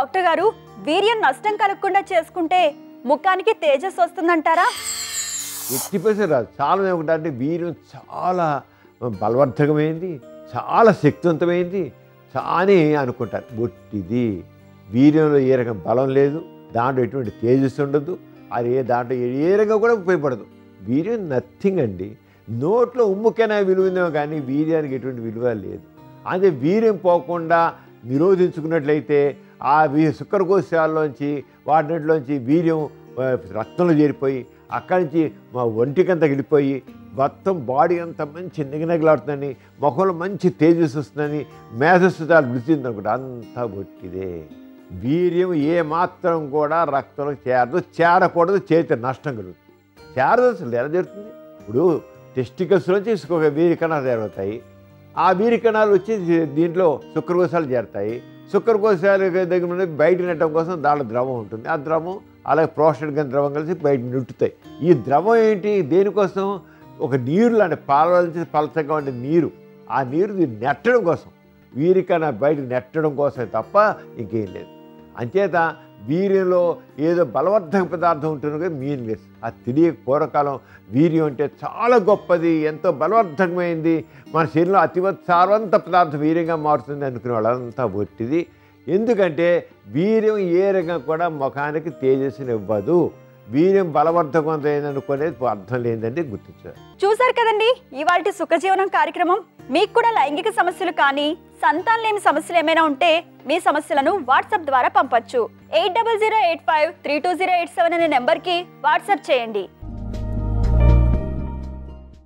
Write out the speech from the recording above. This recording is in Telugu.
డాక్టర్ గారు వీర్యం నష్టం కలగకుండా చేసుకుంటే ముఖానికి తేజస్సు వస్తుందంటారా? ఎట్టి పరిస్థితి రాదు. చాలా ఏమిటంటే వీర్యం చాలా బలవర్ధకమైంది, చాలా శక్తివంతమైంది అని అనుకుంటారు. బొట్టిది. వీర్యంలో ఏ రకం బలం లేదు, దాంట్లో ఎటువంటి తేజస్సు ఉండదు, అది దాంట్లో ఏ రకంగా కూడా ఉపయోగపడదు. వీర్యం నథింగ్ అండి. నోట్లో ఉమ్ముకైనా విలువ ఉందేమో కానీ వీర్యానికి ఎటువంటి విలువ లేదు. అదే వీర్యం పోకుండా నిరోధించుకున్నట్లయితే ఆ శుక్రకోశాల్లోంచి వాటిలోంచి వీర్యం రక్తంలో చేరిపోయి అక్కడి నుంచి మా ఒంటికంతా వెళ్ళిపోయి మొత్తం బాడీ అంతా మంచి నిగనగలాడుతుందని, ముఖంలో మంచి తేజస్సు వస్తుందని, మేధస్సు చాలా వృద్ధింది అనుకుంటా. అంతా బొట్టిదే. వీర్యం ఏమాత్రం కూడా రక్తంలో చేరకూడదు, చేరితే నష్టం కలుగుతుంది. చేరదు అసలు ఎలా జరుగుతుంది? ఇప్పుడు టెస్టికల్స్ నుంచి ఒక వీరికణాలు తయారవుతాయి. ఆ వీరికణాలు వచ్చి దీంట్లో శుక్రకోశాలు చేరుతాయి. శుక్రకోశాల దగ్గర నుండి బయట నెట్టడం కోసం దాంట్లో ద్రవం ఉంటుంది. ఆ ద్రవం అలాగే ప్రోస్టేట్ గని ద్రవం కలిసి బయట నెట్టుతాయి. ఈ ద్రవం ఏంటి? దేనికోసం? ఒక నీరు లాంటి పాల నుంచి పలచగా ఉండే నీరు, ఆ నీరు నెట్టడం కోసం, వీరికన్నా బయట నెట్టడం కోసమే తప్ప ఇంకేం లేదు. అంచేత వీర్యంలో ఏదో బలవర్ధక పదార్థం ఉంటుంది కదా, మీన్లెస్. అది తెలియక పూర్వకాలం వీర్యం అంటే చాలా గొప్పది, ఎంతో బలవర్ధకమైంది, మన శరీరంలో సారవంత పదార్థం వీర్యంగా మారుతుంది అనుకునే వాళ్ళంతా ఒట్టిది. ఎందుకంటే వీర్యం ఏ రకంగా కూడా ముఖానికి తేజస్సుని ఇవ్వదు. వీర్యం బలవర్ధకమైంది అనుకునేది అర్థం లేదండి, గుర్తించారు. చూసారు కదండి ఇవాల్టి సుఖజీవనం కార్యక్రమం. మీకు కూడా లైంగిక సమస్యలు కానీ సంతానలేమి సమస్యలు ఏమైనా ఉంటే మీ సమస్యలను వాట్సాప్ ద్వారా పంపొచ్చు. 8008532087 అనే నెంబర్కి వాట్సాప్ చేయండి.